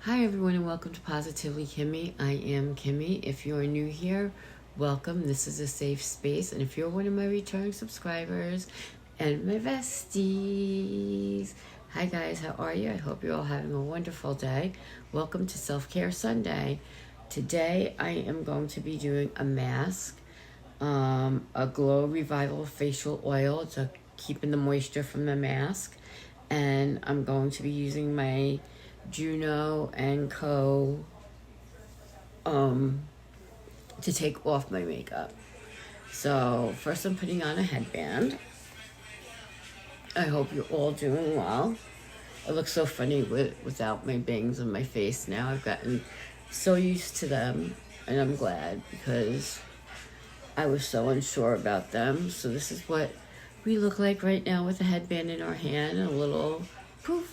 Hi everyone and welcome to Positively Kimmie. I am Kimmie. If you're new here, welcome. This is a safe space. And if you're one of my returning subscribers and my besties, hi guys, how are you? I hope you're all having a wonderful day. Welcome to Self-Care Sunday. Today I am going to be doing a mask, a Glow Revival facial oil to keeping the moisture from the mask. And I'm going to be using my Glen Cove to take off my makeup. So first I'm putting on a headband. I hope you're all doing well. It looks so funny without my bangs on my face now. I've gotten so used to them, and I'm glad because I was so unsure about them. So this is what we look like right now with a headband in our hand and a little poofy.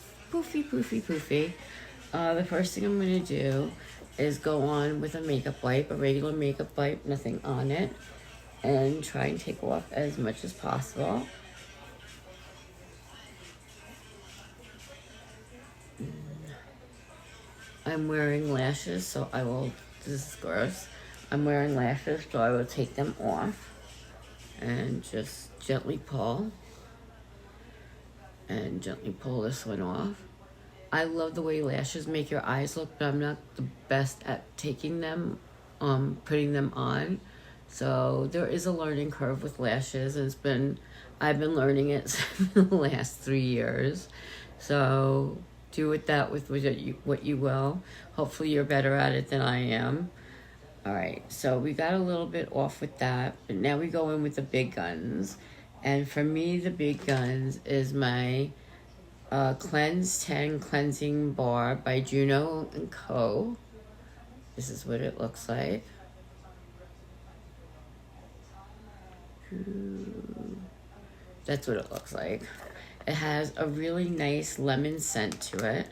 The first thing I'm going to do is go on with a makeup wipe, a regular makeup wipe, nothing on it, and try and take off as much as possible. I'm wearing lashes, so I will, this is gross. I'm wearing lashes, so I will take them off and just gently pull this one off. I love the way lashes make your eyes look, but I'm not the best at taking them, putting them on. So there is a learning curve with lashes. I've been learning it for the last 3 years. So do with that with what you will. Hopefully you're better at it than I am. All right, so we got a little bit off with that, but now we go in with the big guns. And for me, the big guns is my Cleanse 10 Cleansing Bar by Glen Cove. This is what it looks like. That's what it looks like. It has a really nice lemon scent to it.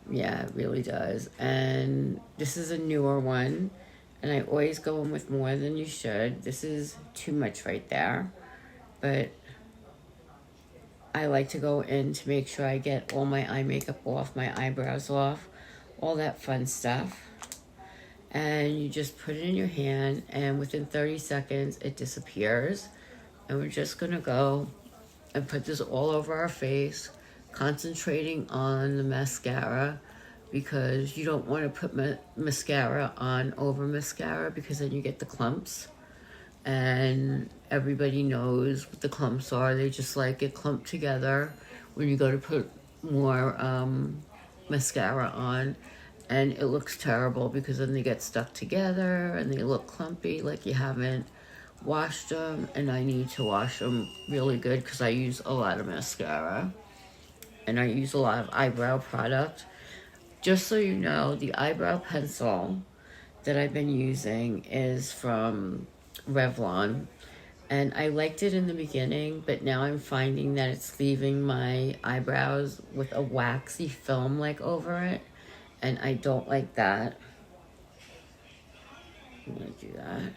Yeah, it really does. And this is a newer one. And I always go in with more than you should. This is too much right there. But I like to go in to make sure I get all my eye makeup off, my eyebrows off, all that fun stuff. And you just put it in your hand, and within 30 seconds, it disappears. And we're just gonna go and put this all over our face, concentrating on the mascara, because you don't want to put mascara on over mascara, because then you get the clumps. And everybody knows what the clumps are. They just like get clumped together when you go to put more mascara on, and it looks terrible because then they get stuck together and they look clumpy like you haven't washed them. And I need to wash them really good because I use a lot of mascara and I use a lot of eyebrow product. Just so you know, the eyebrow pencil that I've been using is from Revlon, and I liked it in the beginning, but now I'm finding that it's leaving my eyebrows with a waxy film like over it, and I don't like that. I'm gonna do that.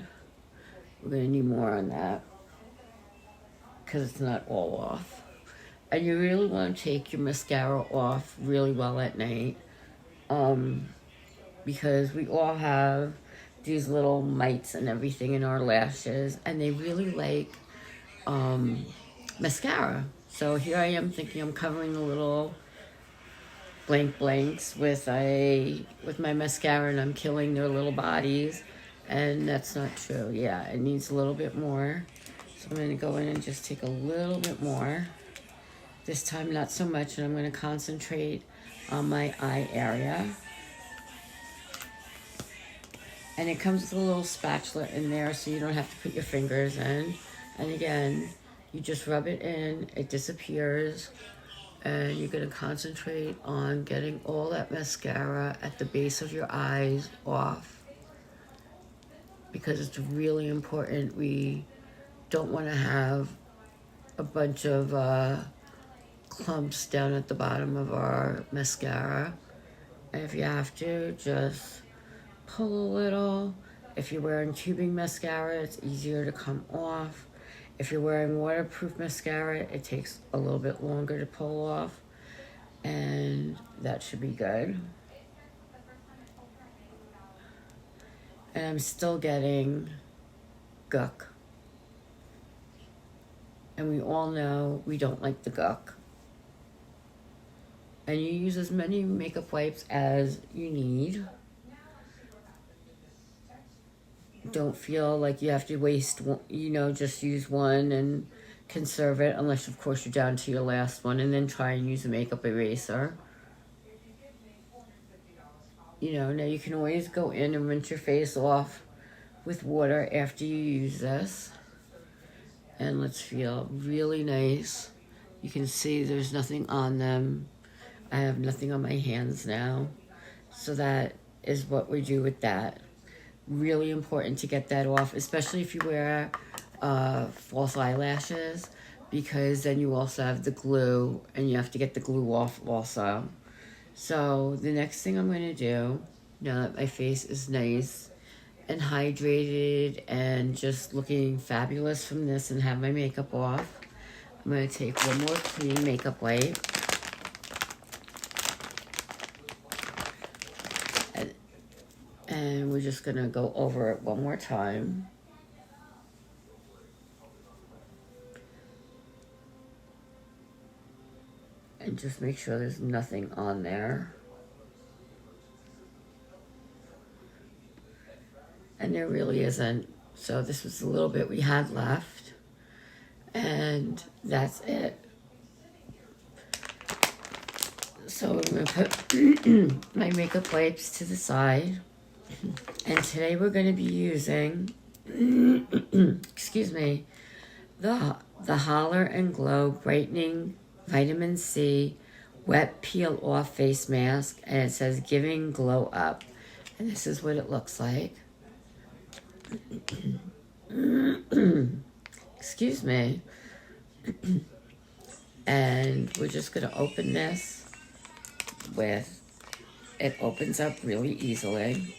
We're gonna need more on that because it's not all off. And you really want to take your mascara off really well at night, because we all have these little mites and everything in our lashes, and they really like mascara. So here I am thinking I'm covering the little blanks with my mascara, and I'm killing their little bodies, and that's not true. Yeah, it needs a little bit more. So I'm going to go in and just take a little bit more. This time not so much, and I'm going to concentrate on my eye area. And it comes with a little spatula in there, so you don't have to put your fingers in. And again, you just rub it in, it disappears. And you're gonna concentrate on getting all that mascara at the base of your eyes off, because it's really important. We don't wanna have a bunch of clumps down at the bottom of our mascara. And if you have to, just pull a little. If you're wearing tubing mascara, it's easier to come off. If you're wearing waterproof mascara, it takes a little bit longer to pull off. And that should be good. And I'm still getting gook. And we all know we don't like the gook. And you use as many makeup wipes as you need. Don't feel like you have to waste one, just use one and conserve it, unless of course you're down to your last one, and then try and use a makeup eraser. Now you can always go in and rinse your face off with water after you use this. And let's feel really nice. You can see there's nothing on them. I have nothing on my hands now. So that is what we do with that. Really important to get that off, especially if you wear false eyelashes, because then you also have the glue, and you have to get the glue off also. So the next thing I'm going to do, now that my face is nice and hydrated and just looking fabulous from this and have my makeup off, I'm going to take one more clean makeup wipe. And we're just going to go over it one more time. And just make sure there's nothing on there. And there really isn't. So this was a little bit we had left. And that's it. So I'm going to put my makeup wipes to the side. And today we're going to be using, excuse me, the Holler and Glow Brightening Vitamin C Wet Peel Off Face Mask. And it says Giving Glow Up. And this is what it looks like. Excuse me. And we're just going to open this with, it opens up really easily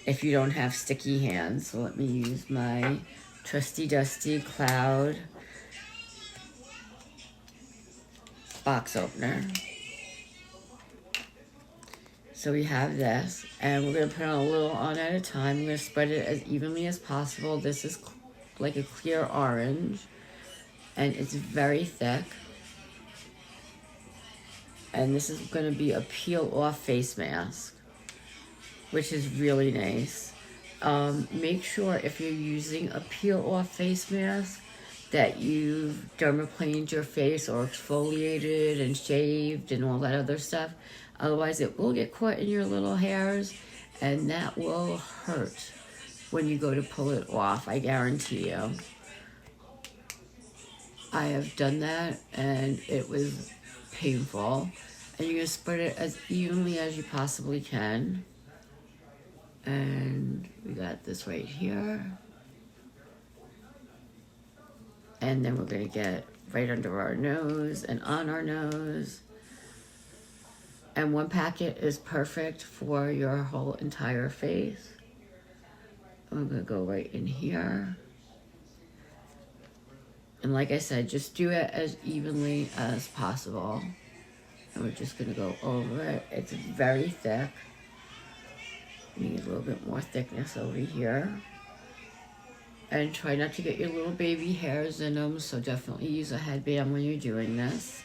if you don't have sticky hands. So let me use my trusty dusty Cloud box opener. So we have this, and we're going to put on a little on at a time. I'm going to spread it as evenly as possible. This is like a clear orange, and it's very thick. And this is going to be a peel-off face mask, which is really nice. Make sure if you're using a peel-off face mask that you've dermaplaned your face or exfoliated and shaved and all that other stuff. Otherwise, it will get caught in your little hairs, and that will hurt when you go to pull it off, I guarantee you. I have done that, and it was painful. And you're going to spread it as evenly as you possibly can. And we got this right here. And then we're going to get right under our nose and on our nose. And one packet is perfect for your whole entire face. I'm going to go right in here. And like I said, just do it as evenly as possible. And we're just going to go over it. It's very thick. You need a little bit more thickness over here. And try not to get your little baby hairs in them, so definitely use a headband when you're doing this.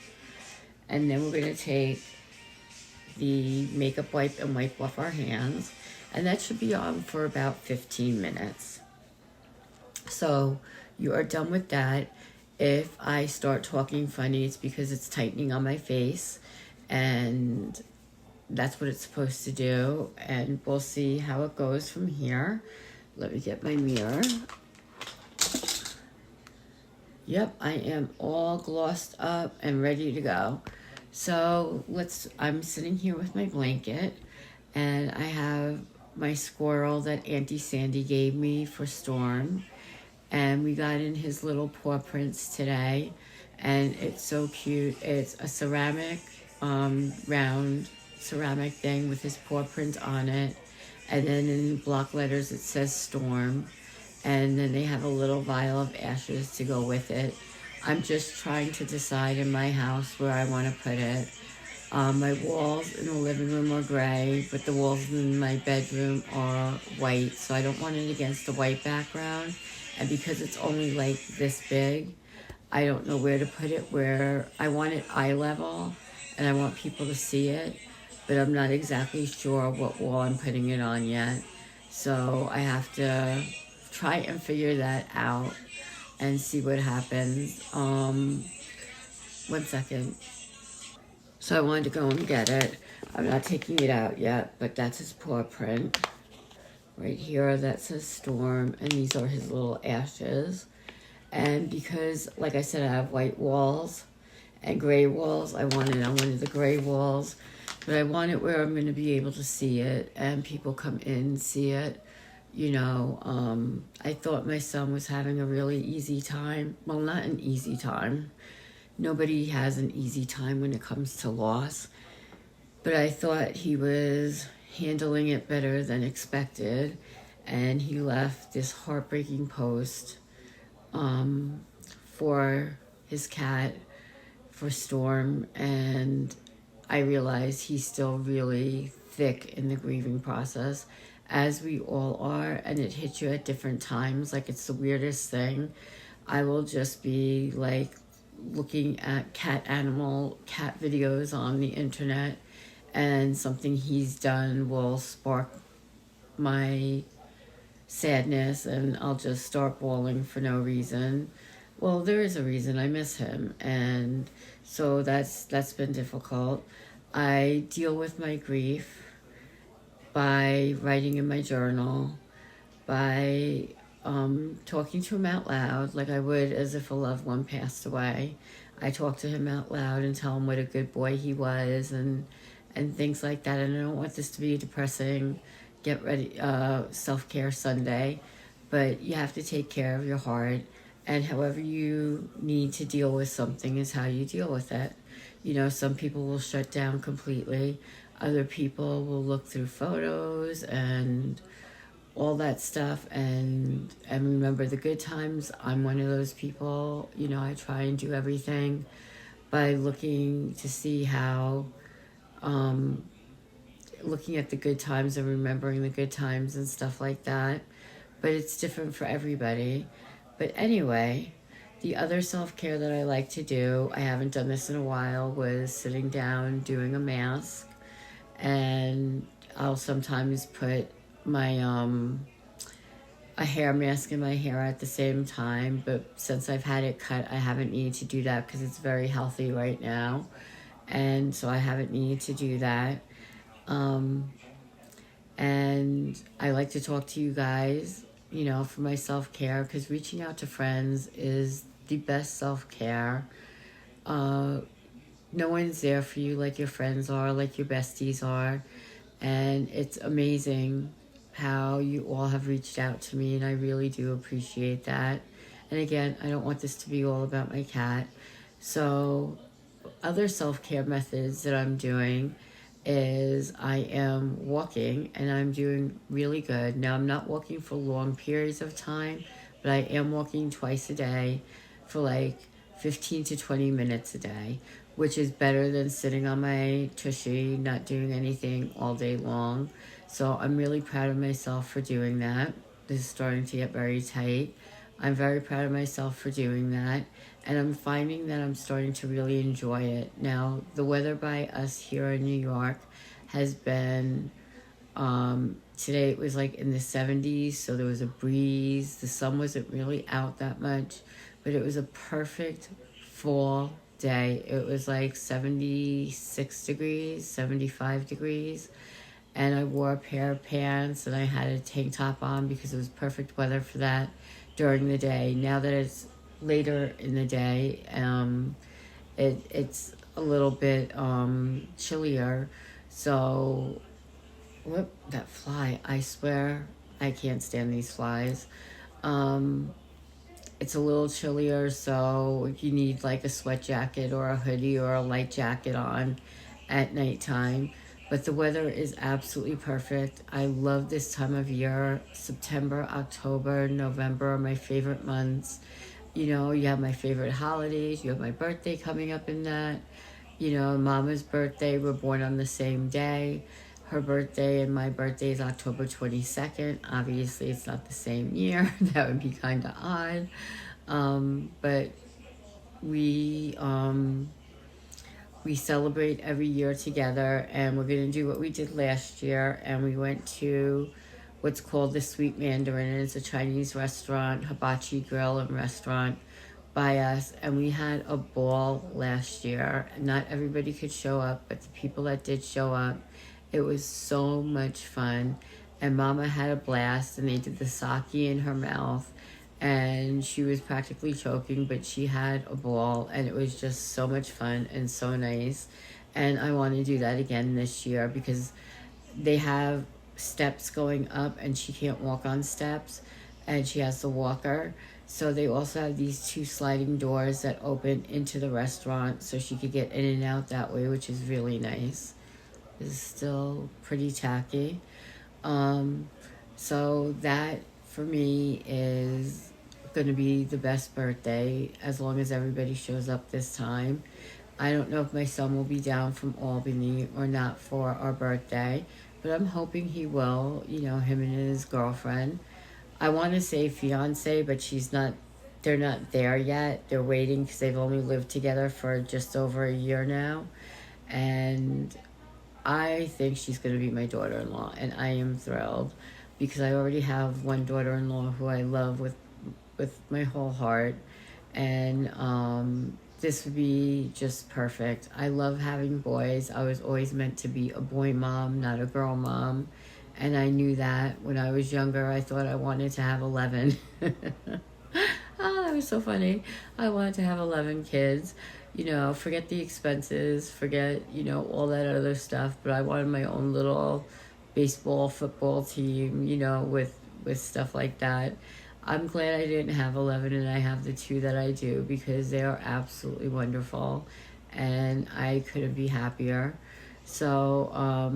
And then we're going to take the makeup wipe and wipe off our hands. And that should be on for about 15 minutes. So you are done with that. If I start talking funny, it's because it's tightening on my face. And that's what it's supposed to do. And we'll see how it goes from here. Let me get my mirror. Yep, I am all glossed up and ready to go. So I'm sitting here with my blanket, and I have my squirrel that Auntie Sandy gave me for Storm. And we got in his little paw prints today, and it's so cute. It's a ceramic, round ceramic thing with his paw print on it. And then in block letters it says Storm. And then they have a little vial of ashes to go with it. I'm just trying to decide in my house where I want to put it. My walls in the living room are gray, but the walls in my bedroom are white, so I don't want it against the white background. And because it's only like this big, I don't know where to put it, where I want it eye level and I want people to see it, but I'm not exactly sure what wall I'm putting it on yet. So I have to try and figure that out and see what happens. 1 second. So I wanted to go and get it. I'm not taking it out yet, but that's his paw print. Right here, that says Storm, and these are his little ashes. And because, like I said, I have white walls and gray walls, I wanted the gray walls, but I want it where I'm going to be able to see it and people come in and see it. You know, I thought my son was having a really easy time. Well, not an easy time. Nobody has an easy time when it comes to loss. But I thought he was handling it better than expected. And he left this heartbreaking post for his cat, for Storm. And I realized he's still really thick in the grieving process, as we all are. And it hits you at different times. Like, it's the weirdest thing. I will just be like looking at cat videos on the internet, and something he's done will spark my sadness, and I'll just start bawling for no reason. Well, there is a reason. I miss him, and so that's been difficult. I deal with my grief by writing in my journal, by talking to him out loud, like I would as if a loved one passed away. I talk to him out loud and tell him what a good boy he was, and things like that. And I don't want this to be a depressing, get ready, self-care Sunday, but you have to take care of your heart, and however you need to deal with something is how you deal with it. You know, some people will shut down completely. Other people will look through photos and all that stuff and remember the good times. I'm one of those people. You know, I try and do everything by looking to see how, looking at the good times and remembering the good times and stuff like that. But it's different for everybody. But anyway, the other self-care that I like to do, I haven't done this in a while, was sitting down doing a mask. And I'll sometimes put my a hair mask in my hair at the same time, but since I've had it cut, I haven't needed to do that because it's very healthy right now, and so I haven't needed to do that. And I like to talk to you guys, you know, for my self-care, because reaching out to friends is the best self-care. No one's there for you like your friends are, like your besties are. And it's amazing how you all have reached out to me, and I really do appreciate that. And again, I don't want this to be all about my cat. So other self-care methods that I'm doing is I am walking, and I'm doing really good. Now, I'm not walking for long periods of time, but I am walking twice a day for like 15 to 20 minutes a day, which is better than sitting on my tushy, not doing anything all day long. So I'm really proud of myself for doing that. This is starting to get very tight. I'm very proud of myself for doing that. And I'm finding that I'm starting to really enjoy it. Now, the weather by us here in New York has been, today it was like in the 70s, so there was a breeze. The sun wasn't really out that much, but it was a perfect fall day. It was like 76 degrees, 75 degrees. And I wore a pair of pants, and I had a tank top on because it was perfect weather for that during the day. Now that it's later in the day, it's a little bit chillier. So, whoop, that fly, I swear, I can't stand these flies. It's a little chillier, so you need like a sweat jacket or a hoodie or a light jacket on at nighttime. But the weather is absolutely perfect. I love this time of year. September, October, November are my favorite months. You know, you have my favorite holidays. You have my birthday coming up in that. You know, Mama's birthday, we're born on the same day. Her birthday and my birthday is October 22nd. Obviously, it's not the same year. That would be kind of odd. But we we celebrate every year together, and we're going to do what we did last year. And we went to what's called the Sweet Mandarin, and it's a Chinese restaurant, hibachi grill and restaurant by us, and we had a ball last year. Not everybody could show up, but the people that did show up, it was so much fun. And Mama had a blast, and they did the sake in her mouth, and she was practically choking, but she had a ball, and it was just so much fun and so nice. And I want to do that again this year because they have steps going up, and she can't walk on steps, and she has the walker. So they also have these 2 sliding doors that open into the restaurant, so she could get in and out that way, which is really nice. It's still pretty tacky. So that for me is going to be the best birthday as long as everybody shows up this time. I don't know if my son will be down from Albany or not for our birthday, but I'm hoping he will, you know, him and his girlfriend. I want to say fiance, but they're not there yet. They're waiting because they've only lived together for just over a year now. And I think she's going to be my daughter-in-law, and I am thrilled because I already have one daughter-in-law who I love with my whole heart, and this would be just perfect. I love having boys. I was always meant to be a boy mom, not a girl mom, and I knew that when I was younger. I thought I wanted to have 11. Oh, that was so funny. I wanted to have 11 kids. You know, forget the expenses, forget, you know, all that other stuff, but I wanted my own little baseball, football team, you know, with stuff like that. I'm glad I didn't have 11 and I have the 2 that I do because they are absolutely wonderful, and I couldn't be happier. So,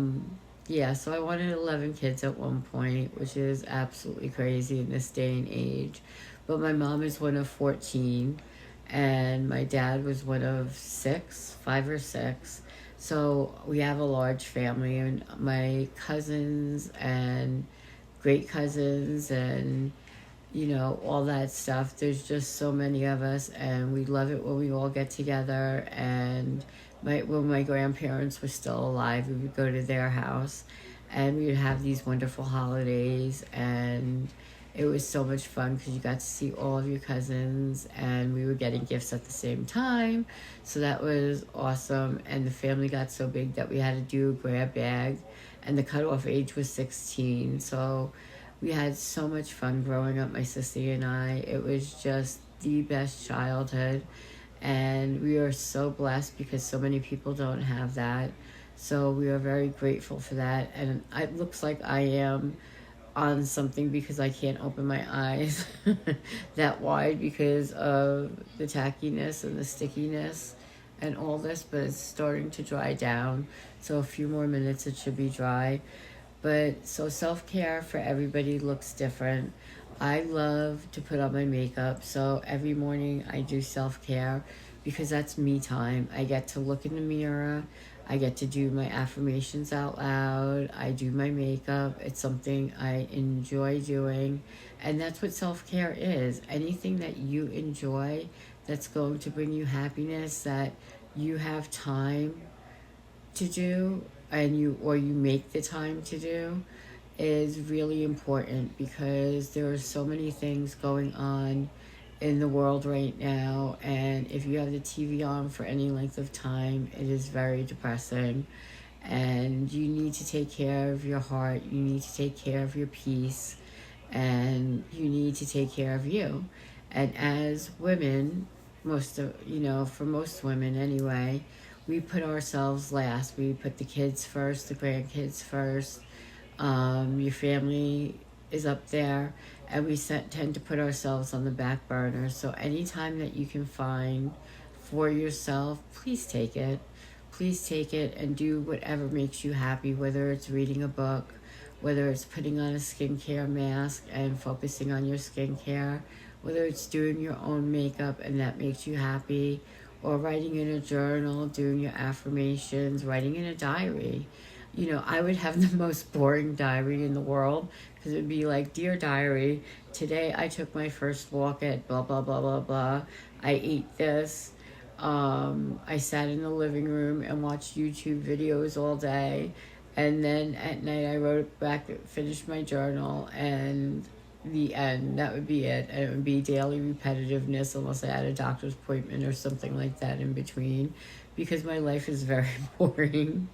yeah, so I wanted 11 kids at one point, which is absolutely crazy in this day and age. But my mom is one of 14, and my dad was one of 6, 5 or 6. So we have a large family, and my cousins and great cousins and, you know, all that stuff. There's just so many of us, and we love it when we all get together. And when my grandparents were still alive, we would go to their house, and we would have these wonderful holidays, and it was so much fun because you got to see all of your cousins, and we were getting gifts at the same time. So that was awesome. And the family got so big that we had to do a grab bag, and the cutoff age was 16. So we had so much fun growing up, my sister and I. It was just the best childhood, and we are so blessed because so many people don't have that. So we are very grateful for that. And it looks like I am on something because I can't open my eyes that wide because of the tackiness and the stickiness and all this, but it's starting to dry down. So a few more minutes it should be dry. But so self-care for everybody looks different. I love to put on my makeup, so every morning I do self-care because that's me time. I get to look in the mirror, I get to do my affirmations out loud, I do my makeup. It's something I enjoy doing, and that's what self-care is. Anything that you enjoy that's going to bring you happiness, that you have time to do, and you make the time to do, is really important because there are so many things going on in the world right now, and if you have the TV on for any length of time, it is very depressing. And you need to take care of your heart, you need to take care of your peace, and you need to take care of you. And as women, for most women anyway, we put ourselves last. We put the kids first, the grandkids first. Your family is up there, and we tend to put ourselves on the back burner. So anytime that you can find for yourself, please take it. Please take it and do whatever makes you happy, whether it's reading a book, whether it's putting on a skincare mask and focusing on your skincare, whether it's doing your own makeup and that makes you happy, or writing in a journal, doing your affirmations, writing in a diary. You know, I would have the most boring diary in the world because it would be like, Dear Diary, today I took my first walk at blah, blah, blah, blah, blah. I ate this. I sat in the living room and watched YouTube videos all day. And then at night I wrote back, finished my journal, and the end. That would be it. And it would be daily repetitiveness unless I had a doctor's appointment or something like that in between, because my life is very boring,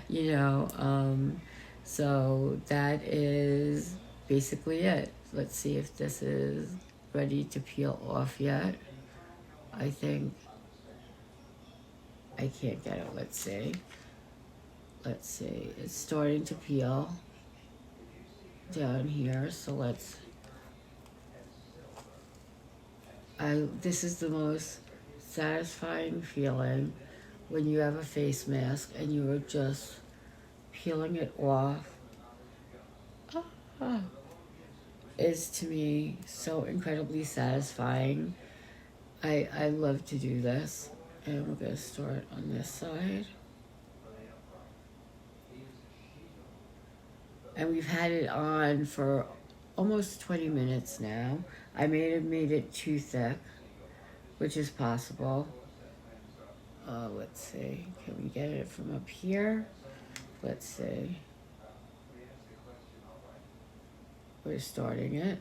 you know. So that is basically it. Let's see if this is ready to peel off yet. I think I can't get it. Let's see. Let's see. It's starting to peel down here. So let's... this is the most satisfying feeling when you have a face mask and you are just peeling it off. Is to me so incredibly satisfying. I love to do this. And we're going to start on this side. And we've had it on for almost 20 minutes now. I may have made it too thick, which is possible. Let's see. Can we get it from up here? Let's see. We're starting it.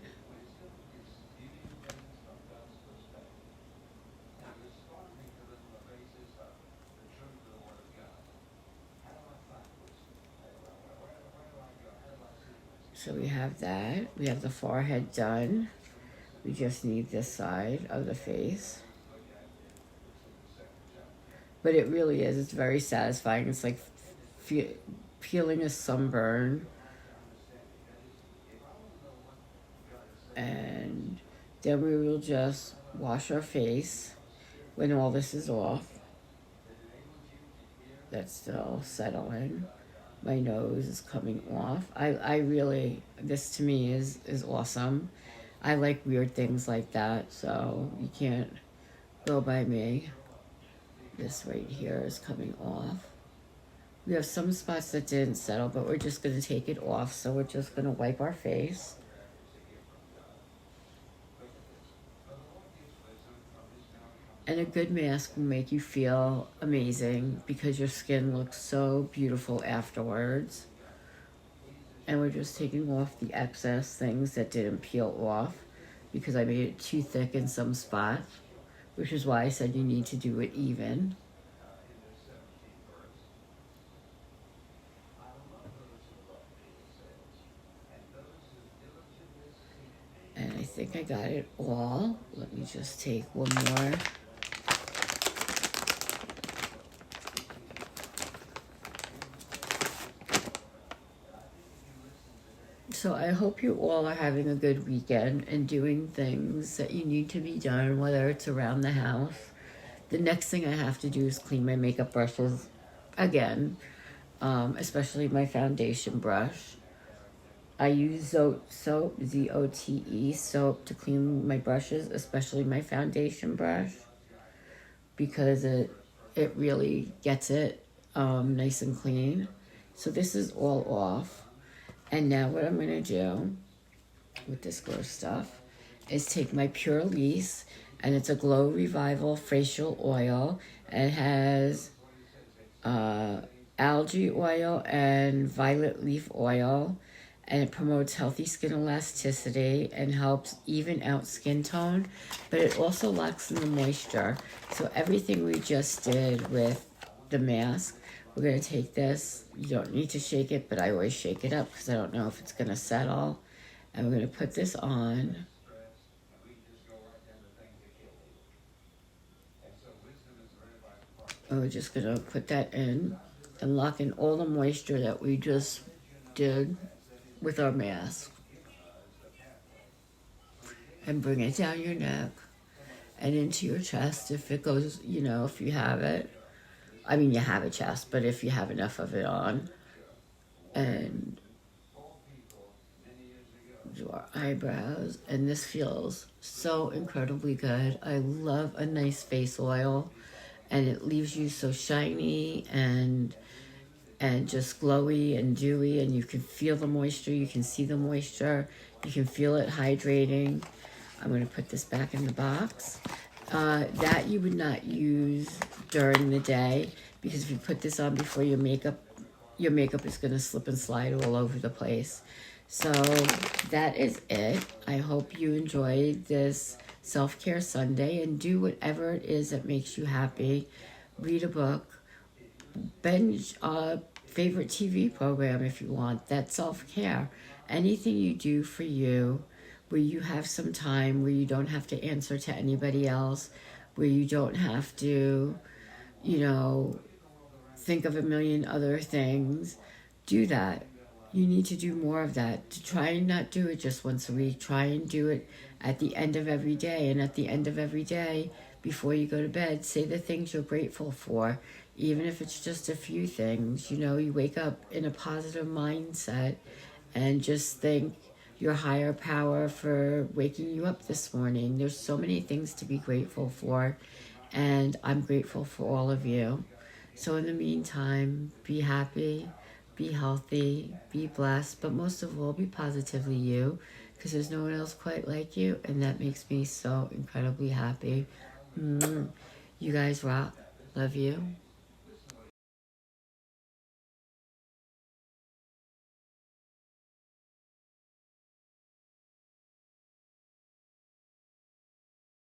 So we have that. We have the forehead done. We just need this side of the face. But it really is. It's very satisfying. It's like peeling a sunburn. And then we will just wash our face when all this is off. That's still settling. My nose is coming off. I really, this to me is awesome. I like weird things like that, so you can't go by me. This right here is coming off. We have some spots that didn't settle, but we're just going to take it off, so we're just going to wipe our face. And a good mask will make you feel amazing because your skin looks so beautiful afterwards. And we're just taking off the excess things that didn't peel off because I made it too thick in some spots, which is why I said you need to do it even. And I think I got it all. Let me just take one more. So I hope you all are having a good weekend and doing things that you need to be done, whether it's around the house. The next thing I have to do is clean my makeup brushes again, especially my foundation brush. I use Zote soap, Z-O-T-E soap, to clean my brushes, especially my foundation brush, because it really gets it nice and clean. So this is all off. And now what I'm going to do with this gross stuff is take my Pure Elise, and it's a Glow Revival facial oil, and it has algae oil and violet leaf oil, and it promotes healthy skin elasticity and helps even out skin tone, but it also locks in the moisture. So everything we just did with the mask, we're going to take this. You don't need to shake it, but I always shake it up because I don't know if it's going to settle. And we're going to put this on. And we're just going to put that in and lock in all the moisture that we just did with our mask. And bring it down your neck and into your chest if it goes, you know, if you have it. I mean, you have a chest, but if you have enough of it on. And do our eyebrows. And this feels so incredibly good. I love a nice face oil. and it leaves you so shiny and just glowy and dewy, and you can feel the moisture, you can see the moisture, you can feel it hydrating. I'm going to put this back in the box. That you would not use during the day, because if you put this on before your makeup is going to slip and slide all over the place. So that is it. I hope you enjoyed this Self-Care Sunday, and do whatever it is that makes you happy. Read a book, binge a favorite TV program if you want. That's self-care. Anything you do for you, where you have some time, where you don't have to answer to anybody else, where you don't have to, you know, think of a million other things, do that. You need to do more of that. To try and not do it just once a week. Try and do it at the end of every day. And at the end of every day, before you go to bed, say the things you're grateful for. Even if it's just a few things. You know, you wake up in a positive mindset and just thank your higher power for waking you up this morning. There's so many things to be grateful for, and I'm grateful for all of you. So in the meantime, be happy, be healthy, be blessed, but most of all, be positively you, because there's no one else quite like you, and that makes me so incredibly happy. You guys rock. Love you.